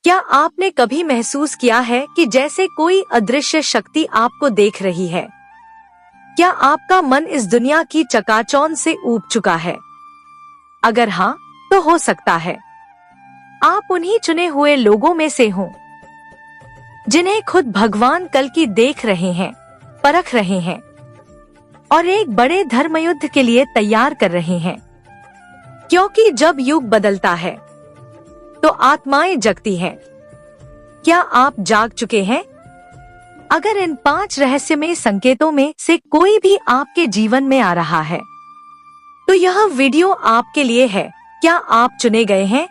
क्या आपने कभी महसूस किया है कि जैसे कोई अदृश्य शक्ति आपको देख रही है? क्या आपका मन इस दुनिया की चकाचौंध से ऊब चुका है? अगर हाँ, तो हो सकता है आप उन्हीं चुने हुए लोगों में से हों जिन्हें खुद भगवान कल्कि देख रहे हैं, परख रहे हैं और एक बड़े धर्मयुद्ध के लिए तैयार कर रहे हैं। क्योंकि जब युग बदलता है तो आत्माएं जगती हैं। क्या आप जाग चुके हैं? अगर इन 5 रहस्यमय संकेतों में से कोई भी आपके जीवन में आ रहा है तो यह वीडियो आपके लिए है। क्या आप चुने गए हैं?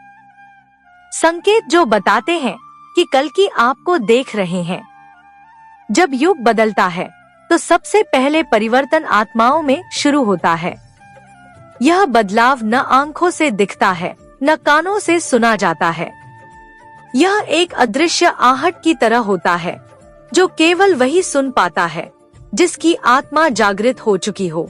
संकेत जो बताते हैं कि कल्कि आपको देख रहे हैं। जब युग बदलता है तो सबसे पहले परिवर्तन आत्माओं में शुरू होता है। यह बदलाव न आंखों से दिखता है, न कानों से सुना जाता है। यह एक अदृश्य आहट की तरह होता है जो केवल वही सुन पाता है जिसकी आत्मा जागृत हो चुकी हो।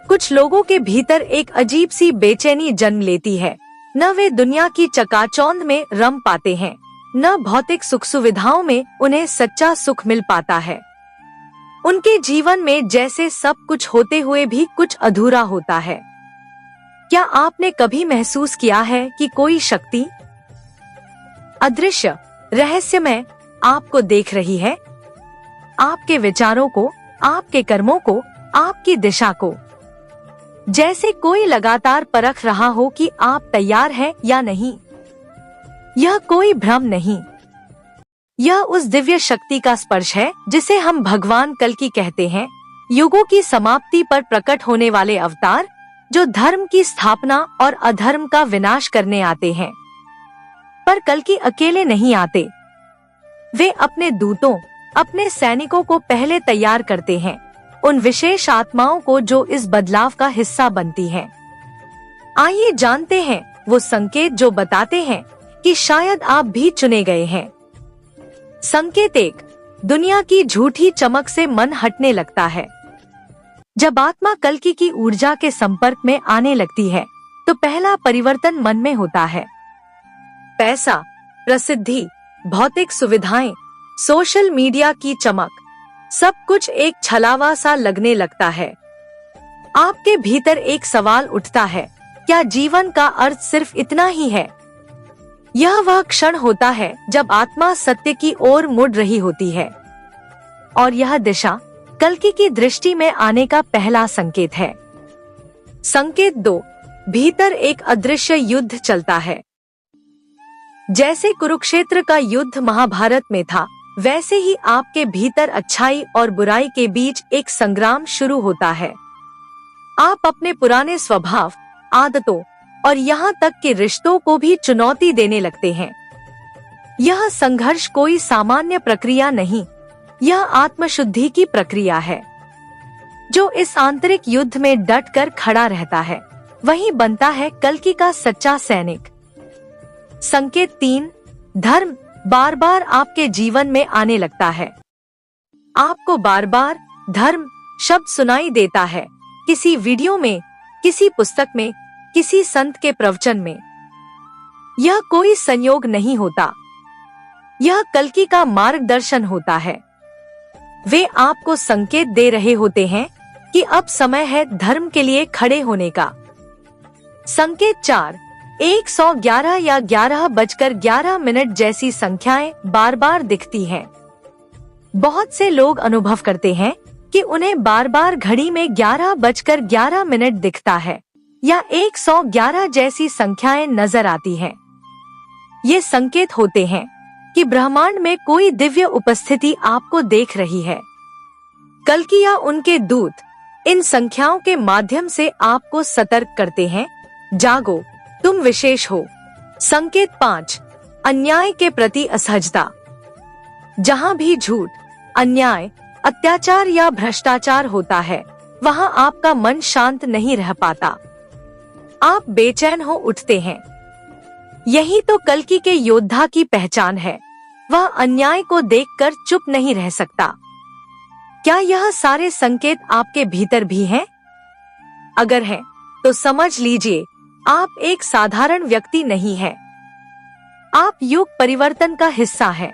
कुछ लोगों के भीतर एक अजीब सी बेचैनी जन्म लेती है। न वे दुनिया की चकाचौंध में रम पाते हैं, न भौतिक सुख सुविधाओं में उन्हें सच्चा सुख मिल पाता है। उनके जीवन में जैसे सब कुछ होते हुए भी कुछ अधूरा होता है। क्या आपने कभी महसूस किया है कि कोई शक्ति, अदृश्य, रहस्यमय, आपको देख रही है? आपके विचारों को, आपके कर्मों को, आपकी दिशा को। जैसे कोई लगातार परख रहा हो कि आप तैयार हैं या नहीं। यह कोई भ्रम नहीं, यह उस दिव्य शक्ति का स्पर्श है जिसे हम भगवान कल्कि कहते हैं। युगों की समाप्ति पर प्रकट होने वाले अवतार जो धर्म की स्थापना और अधर्म का विनाश करने आते हैं। पर कल्कि अकेले नहीं आते। वे अपने दूतों, अपने सैनिकों को पहले तैयार करते हैं, उन विशेष आत्माओं को जो इस बदलाव का हिस्सा बनती हैं। आइए जानते हैं वो संकेत जो बताते हैं कि शायद आप भी चुने गए हैं। संकेत 1, दुनिया की झूठी चमक से मन हटने लगता है। जब आत्मा कल्कि की ऊर्जा के संपर्क में आने लगती है तो पहला परिवर्तन मन में होता है। पैसा, प्रसिद्धि, भौतिक सुविधाएं, सोशल मीडिया की चमक, सब कुछ एक छलावा सा लगने लगता है। आपके भीतर एक सवाल उठता है, क्या जीवन का अर्थ सिर्फ इतना ही है? यह वह क्षण होता है जब आत्मा सत्य की ओर मुड़ रही होती है और यह दिशा कल्कि की दृष्टि में आने का पहला संकेत है। संकेत 2, भीतर एक अदृश्य युद्ध चलता है। जैसे कुरुक्षेत्र का युद्ध महाभारत में था, वैसे ही आपके भीतर अच्छाई और बुराई के बीच एक संग्राम शुरू होता है। आप अपने पुराने स्वभाव, आदतों और यहाँ तक कि रिश्तों को भी चुनौती देने लगते हैं। यह संघर्ष कोई सामान्य प्रक्रिया नहीं, यह आत्मशुद्धि की प्रक्रिया है। जो इस आंतरिक युद्ध में डट कर खड़ा रहता है वही बनता है कल्कि का सच्चा सैनिक। संकेत 3, धर्म बार बार आपके जीवन में आने लगता है। आपको बार बार धर्म शब्द सुनाई देता है, किसी वीडियो में, किसी पुस्तक में, किसी संत के प्रवचन में। यह कोई संयोग नहीं होता, यह कल्कि का मार्गदर्शन होता है। वे आपको संकेत दे रहे होते हैं कि अब समय है धर्म के लिए खड़े होने का। संकेत 4, 111 या 11:11 जैसी संख्याएं बार बार दिखती हैं। बहुत से लोग अनुभव करते हैं कि उन्हें बार बार घड़ी में 11:11 दिखता है या 111 जैसी संख्याएं नजर आती हैं। ये संकेत होते हैं कि ब्रह्मांड में कोई दिव्य उपस्थिति आपको देख रही है। कल्कि या उनके दूत इन संख्याओं के माध्यम से आपको सतर्क करते हैं, जागो, तुम विशेष हो। संकेत 5, अन्याय के प्रति असहजता। जहाँ भी झूठ, अन्याय, अत्याचार या भ्रष्टाचार होता है, वहाँ आपका मन शांत नहीं रह पाता। आप बेचैन हो उठते हैं। यही तो कल्कि के योद्धा की पहचान है। वह अन्याय को देखकर चुप नहीं रह सकता। क्या यह सारे संकेत आपके भीतर भी हैं? अगर हैं, तो समझ लीजिए आप एक साधारण व्यक्ति नहीं हैं। आप युग परिवर्तन का हिस्सा हैं।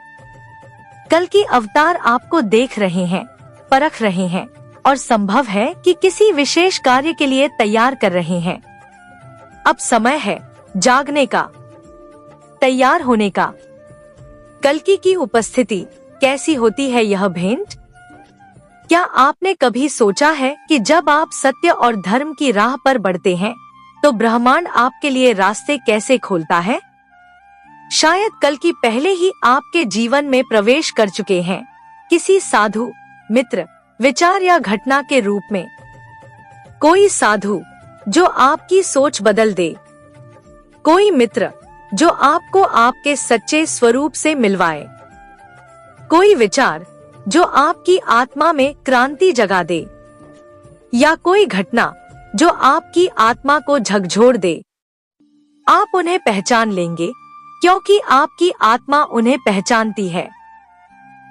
कल्कि अवतार आपको देख रहे हैं, परख रहे हैं और संभव है कि किसी विशेष कार्य के लिए तैयार कर रहे हैं। अब समय है जागने का, तैयार होने का। कल्कि की उपस्थिति कैसी होती है यह भेंट? क्या आपने कभी सोचा है कि जब आप सत्य और धर्म की राह पर बढ़ते हैं तो ब्रह्मांड आपके लिए रास्ते कैसे खोलता है? शायद कल्कि पहले ही आपके जीवन में प्रवेश कर चुके हैं, किसी साधु, मित्र, विचार या घटना के रूप में। कोई साधु जो आपकी सोच बदल दे, कोई मित्र जो आपको आपके सच्चे स्वरूप से मिलवाए, कोई विचार जो आपकी आत्मा में क्रांति जगा दे, या कोई घटना जो आपकी आत्मा को झकझोर दे। आप उन्हें पहचान लेंगे क्योंकि आपकी आत्मा उन्हें पहचानती है।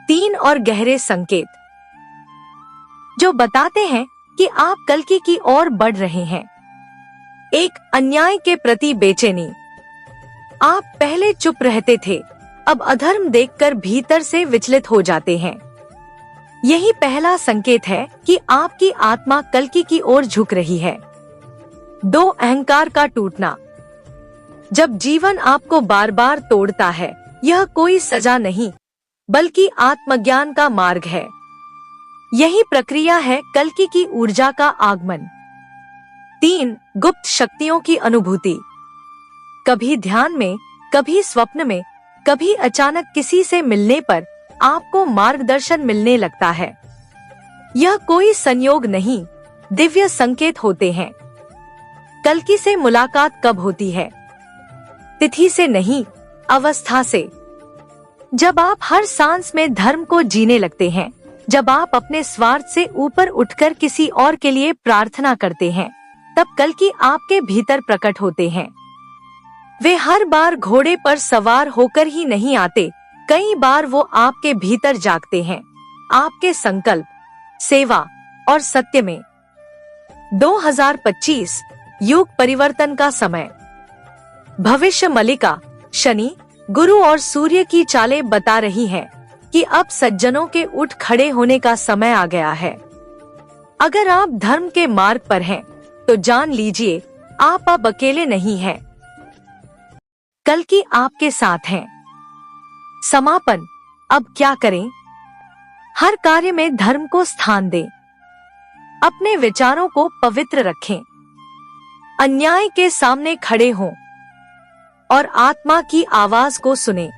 3 और गहरे संकेत जो बताते हैं कि आप कल्कि की ओर बढ़ रहे हैं। 1, अन्याय के प्रति बेचैनी। आप पहले चुप रहते थे, अब अधर्म देखकर भीतर से विचलित हो जाते हैं। यही पहला संकेत है कि आपकी आत्मा कल्कि की ओर झुक रही है। 2, अहंकार का टूटना। जब जीवन आपको बार बार तोड़ता है, यह कोई सजा नहीं बल्कि आत्मज्ञान का मार्ग है। यही प्रक्रिया है कल्कि की ऊर्जा का आगमन। 3, गुप्त शक्तियों की अनुभूति। कभी ध्यान में, कभी स्वप्न में, कभी अचानक किसी से मिलने पर आपको मार्गदर्शन मिलने लगता है। यह कोई संयोग नहीं, दिव्य संकेत होते हैं। कल्कि से मुलाकात कब होती है? तिथि से नहीं, अवस्था से। जब आप हर सांस में धर्म को जीने लगते हैं, जब आप अपने स्वार्थ से ऊपर उठकर किसी और के लिए प्रार्थना करते हैं, तब कल्कि आपके भीतर प्रकट होते हैं। वे हर बार घोड़े पर सवार होकर ही नहीं आते, कई बार वो आपके भीतर जागते हैं, आपके संकल्प, सेवा और सत्य में। 2025 युग परिवर्तन का समय। भविष्य मलिका, शनि, गुरु और सूर्य की चालें बता रही हैं कि अब सज्जनों के उठ खड़े होने का समय आ गया है। अगर आप धर्म के मार्ग पर हैं, तो जान लीजिए आप अब अकेले नहीं हैं। कल्कि आपके साथ हैं। समापन। अब क्या करें? हर कार्य में धर्म को स्थान दें। अपने विचारों को पवित्र रखें। अन्याय के सामने खड़े हों और आत्मा की आवाज को सुनें।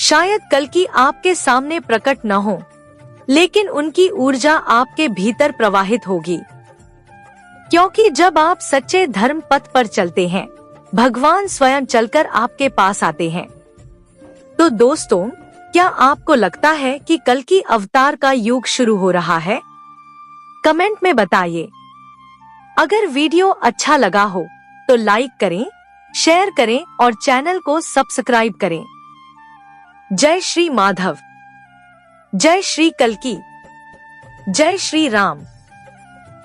शायद कल्कि आपके सामने प्रकट न हो, लेकिन उनकी ऊर्जा आपके भीतर प्रवाहित होगी। क्योंकि जब आप सच्चे धर्म पथ पर चलते हैं, भगवान स्वयं चलकर आपके पास आते हैं। तो दोस्तों, क्या आपको लगता है कि कल्कि अवतार का युग शुरू हो रहा है? कमेंट में बताइए। अगर वीडियो अच्छा लगा हो तो लाइक करें, शेयर करें और चैनल को सब्सक्राइब करें। जय श्री माधव, जय श्री कल्कि, जय श्री राम।